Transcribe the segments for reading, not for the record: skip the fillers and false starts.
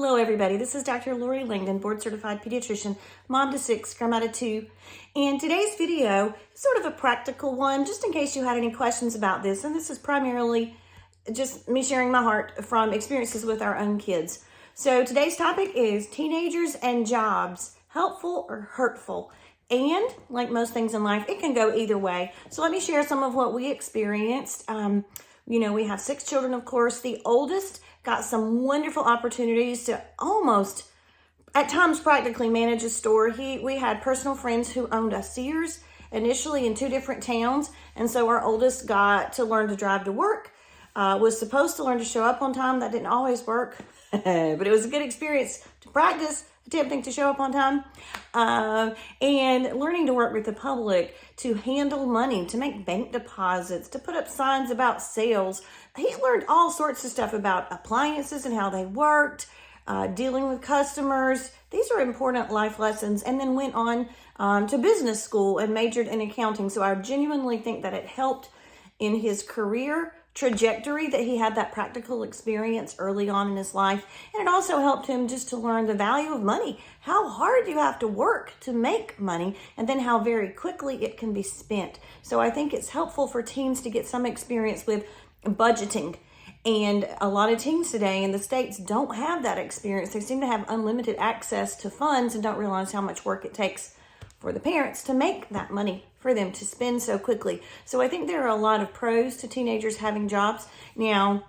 Hello everybody, this is Dr. Lori Langdon, board certified pediatrician, mom to 6, grandma to 2. And today's video is sort of a practical one, just in case you had any questions about this. And this is primarily just me sharing my heart from experiences with our own kids. So today's topic is teenagers and jobs, helpful or hurtful? And like most things in life, it can go either way. So let me share some of what we experienced. We have 6 children, of course. The oldest got some wonderful opportunities to almost, at times, practically manage a store. We had personal friends who owned a Sears initially in 2 different towns. And so our oldest got to learn to drive to work, was supposed to learn to show up on time. That didn't always work, but it was a good experience to practice attempting to show up on time, and learning to work with the public, to handle money, to make bank deposits, to put up signs about sales. He learned all sorts of stuff about appliances and how they worked, dealing with customers. These are important life lessons, and then went on to business school and majored in accounting. So I genuinely think that it helped in his career trajectory that he had that practical experience early on in his life. And it also helped him just to learn the value of money, how hard you have to work to make money, and then how very quickly it can be spent. So I think it's helpful for teens to get some experience with budgeting. And a lot of teens today in the States don't have that experience. They seem to have unlimited access to funds and don't realize how much work it takes for the parents to make that money for them to spend so quickly. So I think there are a lot of pros to teenagers having jobs. Now,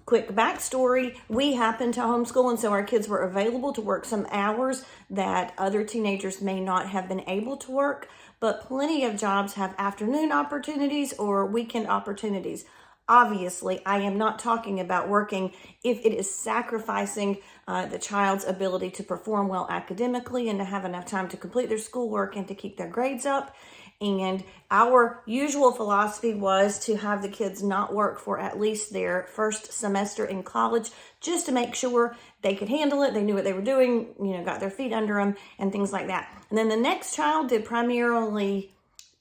quick backstory, we happened to homeschool, and so our kids were available to work some hours that other teenagers may not have been able to work, but plenty of jobs have afternoon opportunities or weekend opportunities. Obviously, I am not talking about working if it is sacrificing the child's ability to perform well academically and to have enough time to complete their schoolwork and to keep their grades up. And our usual philosophy was to have the kids not work for at least their first semester in college, just to make sure they could handle it, they knew what they were doing, got their feet under them and things like that. And then the next child did primarily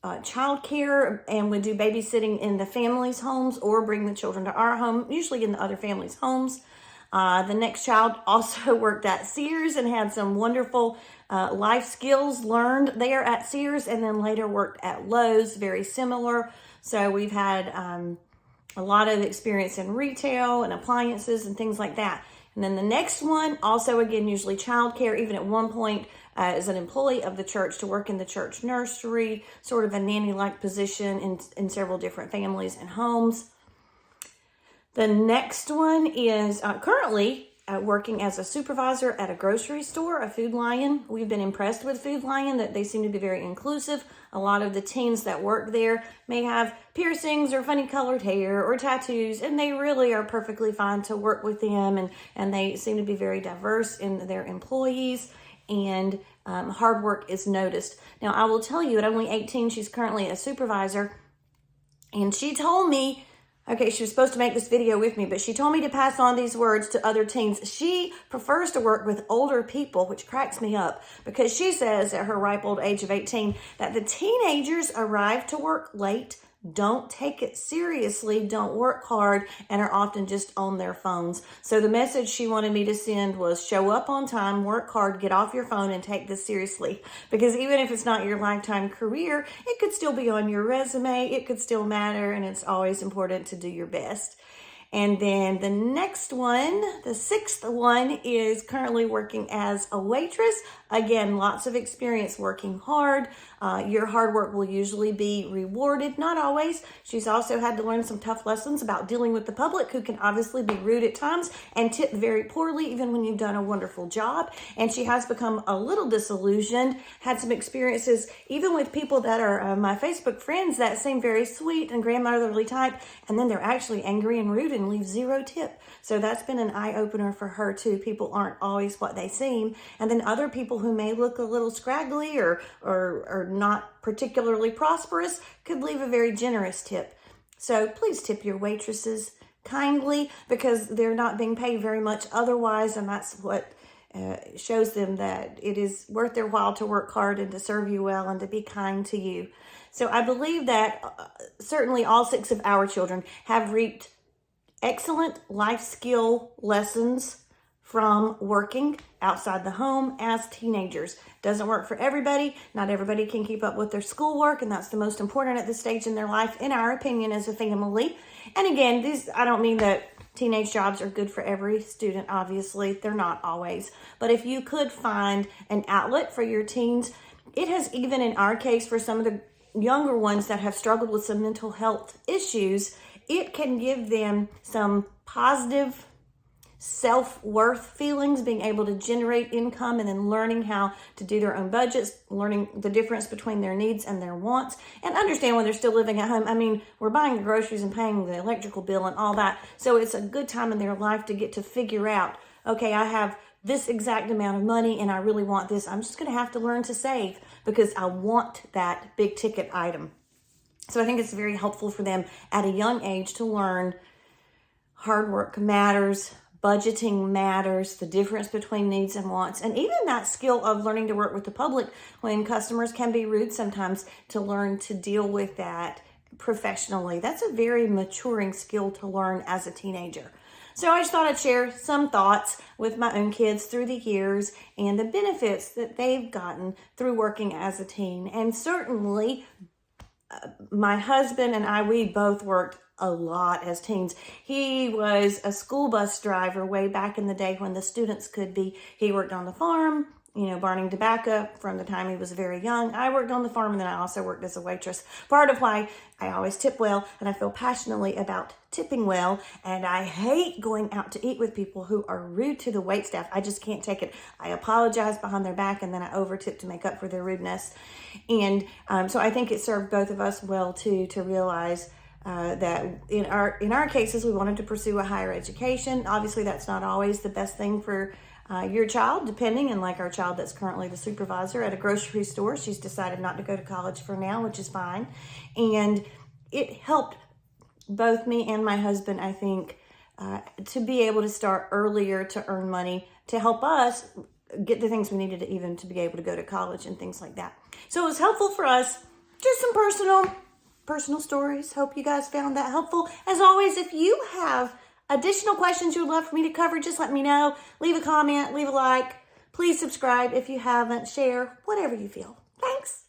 childcare and would do babysitting in the family's homes or bring the children to our home, usually in the other family's homes. The next child also worked at Sears and had some wonderful life skills learned there at Sears, and then later worked at Lowe's, very similar. So we've had a lot of experience in retail and appliances and things like that. And then the next one, also again, usually childcare, even at one point as an employee of the church to work in the church nursery, sort of a nanny-like position in several different families and homes. The next one is currently working as a supervisor at a grocery store, a Food Lion. We've been impressed with Food Lion, that they seem to be very inclusive. A lot of the teens that work there may have piercings or funny colored hair or tattoos, and they really are perfectly fine to work with them. And they seem to be very diverse in their employees, and hard work is noticed. Now, I will tell you, at only 18, she's currently a supervisor, and she told me, okay, she was supposed to make this video with me, but she told me to pass on these words to other teens. She prefers to work with older people, which cracks me up, because she says at her ripe old age of 18 that the teenagers arrive to work late, don't take it seriously, don't work hard, and are often just on their phones. So the message she wanted me to send was show up on time, work hard, get off your phone, and take this seriously. Because even if it's not your lifetime career, it could still be on your resume, it could still matter, and it's always important to do your best. And then the next one, the 6th one, is currently working as a waitress. Again, lots of experience working hard. Your hard work will usually be rewarded, not always. She's also had to learn some tough lessons about dealing with the public, who can obviously be rude at times and tip very poorly, even when you've done a wonderful job. And she has become a little disillusioned, had some experiences, even with people that are my Facebook friends that seem very sweet and grandmotherly type, and then they're actually angry and rude and leave 0 tip. So that's been an eye-opener for her too. People aren't always what they seem. And then other people who may look a little scraggly or not particularly prosperous could leave a very generous tip. So please tip your waitresses kindly, because they're not being paid very much otherwise, and that's what shows them that it is worth their while to work hard and to serve you well and to be kind to you. So I believe that certainly all 6 of our children have reaped excellent life skill lessons from working outside the home as teenagers. Doesn't work for everybody. Not everybody can keep up with their schoolwork, and that's the most important at this stage in their life, in our opinion, as a family. And again, I don't mean that teenage jobs are good for every student, obviously. They're not always. But if you could find an outlet for your teens, it has, even in our case, for some of the younger ones that have struggled with some mental health issues, it can give them some positive self-worth feelings, being able to generate income and then learning how to do their own budgets, learning the difference between their needs and their wants, and understand when they're still living at home. I mean, we're buying the groceries and paying the electrical bill and all that. So it's a good time in their life to get to figure out, okay, I have this exact amount of money and I really want this. I'm just going to have to learn to save because I want that big ticket item. So I think it's very helpful for them at a young age to learn hard work matters, budgeting matters, the difference between needs and wants, and even that skill of learning to work with the public when customers can be rude sometimes, to learn to deal with that professionally. That's a very maturing skill to learn as a teenager. So I just thought I'd share some thoughts with my own kids through the years and the benefits that they've gotten through working as a teen. And certainly my husband and I, we both worked a lot as teens. He was a school bus driver way back in the day when the students could be. He worked on the farm, burning tobacco from the time he was very young. I worked on the farm, and then I also worked as a waitress. Part of why I always tip well, and I feel passionately about tipping well, and I hate going out to eat with people who are rude to the wait staff. I just can't take it. I apologize behind their back, and then I overtip to make up for their rudeness. And so I think it served both of us well to realize that in our cases, we wanted to pursue a higher education. Obviously, that's not always the best thing for your child, depending. And like our child that's currently the supervisor at a grocery store, she's decided not to go to college for now, which is fine. And it helped both me and my husband, I think, to be able to start earlier to earn money to help us get the things we needed to be able to go to college and things like that. So it was helpful for us. Just some personal stories. Hope you guys found that helpful. As always, if you have additional questions you would love for me to cover, just let me know. Leave a comment, leave a like. Please subscribe if you haven't. Share, whatever you feel. Thanks.